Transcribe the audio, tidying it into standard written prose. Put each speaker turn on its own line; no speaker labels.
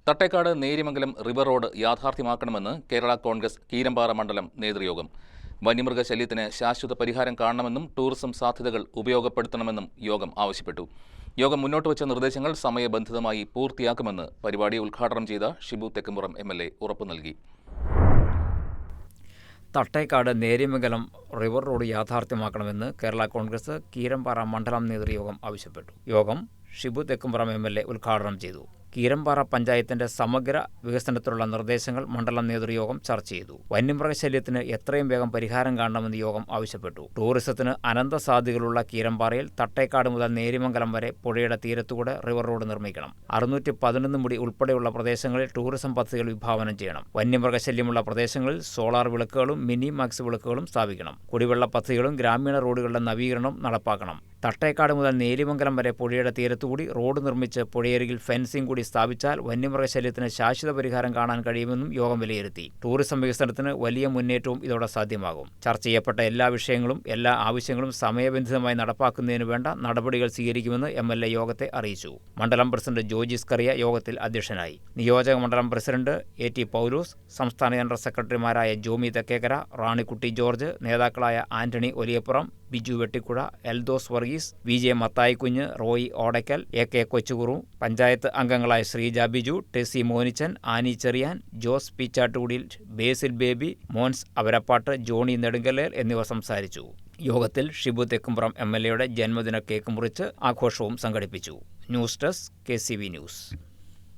Thattekad Neriamangalam river road യാഥാർത്ഥ്യമാക്കണമെന്ന് Kerala Congress Keerampara മണ്ഡലം നേതൃയോഗം. വന്യമൃഗശല്യത്തിന് ശാശ്വത പരിഹാരം കാണണമെന്നും ടൂറിസം സാധ്യതകൾ ഉപയോഗപ്പെടുത്തണമെന്നും യോഗം ആവശ്യപ്പെട്ടു. യോഗം മുന്നോട്ടുവച്ച നിർദ്ദേശങ്ങൾ സമയബന്ധിതമായി പൂർത്തിയാക്കുമെന്ന് പരിപാടി ഉദ്ഘാടനം ചെയ്ത ഷിബു തെക്കുംപുറം MLA ഉറപ്പു നൽകി.
തട്ടേക്കാട് നേര്യമംഗലം റിവർ റോഡ് യാഥാർത്ഥ്യമാക്കണമെന്ന് കേരള കോൺഗ്രസ് കീരമ്പാറ മണ്ഡലം നേതൃയോഗം ആവശ്യപ്പെട്ടു. യോഗം ഷിബു തെക്കുംപുറം MLA ഉദ്ഘാടനം ചെയ്തു. കീരമ്പാറ പഞ്ചായത്തിന്റെ സമഗ്ര വികസനത്തിലുള്ള നിർദ്ദേശങ്ങൾ മണ്ഡലം നേതൃയോഗം ചർച്ച ചെയ്തു. വന്യമൃഗശല്യത്തിന് എത്രയും വേഗം പരിഹാരം കാണണമെന്ന് യോഗം ആവശ്യപ്പെട്ടു. ടൂറിസത്തിന് അനന്ത സാധ്യതകളുള്ള കീരമ്പാറയിൽ തട്ടേക്കാട് മുതൽ നേര്യമംഗലം വരെ പുഴയുടെ തീരത്തുകൂടെ റിവർ റോഡ് നിർമ്മിക്കണം. 611 മുടി ഉൾപ്പെടെയുള്ള പ്രദേശങ്ങളിൽ ടൂറിസം പദ്ധതികൾ വിഭാവനം ചെയ്യണം. വന്യമൃഗശല്യമുള്ള പ്രദേശങ്ങളിൽ സോളാർ വിളക്കുകളും മിനി മാക്സ് വിളക്കുകളും സ്ഥാപിക്കണം. കുടിവെള്ള പദ്ധതികളും ഗ്രാമീണ റോഡുകളുടെ നവീകരണം നടപ്പാക്കണം. തട്ടേക്കാട് മുതൽ നേര്യമംഗലം വരെ പുഴയുടെ തീരത്തുകൂടി റോഡ് നിർമ്മിച്ച് പുഴയരികിൽ ഫെൻസിംഗ് കൂടി സ്ഥാപിച്ചാൽ വന്യമൃഗശല്യത്തിന് ശാശ്വത പരിഹാരം കാണാൻ കഴിയുമെന്നും യോഗം വിലയിരുത്തി. ടൂറിസം വികസനത്തിന് വലിയ മുന്നേറ്റവും ഇതോടെ സാധ്യമാകും. ചർച്ച ചെയ്യപ്പെട്ട എല്ലാ വിഷയങ്ങളും എല്ലാ ആവശ്യങ്ങളും സമയബന്ധിതമായി നടപ്പാക്കുന്നതിന് വേണ്ട നടപടികൾ സ്വീകരിക്കുമെന്ന് MLA യോഗത്തെ അറിയിച്ചു. മണ്ഡലം പ്രസിഡന്റ് ജോജി സ്കറിയ യോഗത്തിൽ അധ്യക്ഷനായി. നിയോജക മണ്ഡലം പ്രസിഡന്റ് AT പൗലോസ്, സംസ്ഥാന ജനറൽ സെക്രട്ടറിമാരായ ജോമി തെക്കേക്കര, റാണിക്കുട്ടി ജോർജ്, നേതാക്കളായ ആന്റണി ഒലിയപ്പുറം, ബിജു വെട്ടിക്കുഴ, എൽദോസ് വർഗീസ്, VJ മത്തായിക്കുഞ്ഞ്, റോയി ഓടയ്ക്കൽ, AK കൊച്ചുകുറു, പഞ്ചായത്ത് അംഗങ്ങളായ ശ്രീജ ബിജു, ടെസി മോനിച്ചൻ, ആനി ചെറിയാൻ, ജോസ് പീച്ചാട്ടുകുടിയിൽ, ബേസിൽ ബേബി, മോൻസ് അവരപ്പാട്ട്, ജോണി നെടുങ്കല്ലേൽ എന്നിവർ സംസാരിച്ചു. യോഗത്തിൽ ഷിബു തെക്കുംപുറം MLA യുടെ ജന്മദിന കേക്ക് മുറിച്ച് ആഘോഷവും സംഘടിപ്പിച്ചു. News desk KCV news.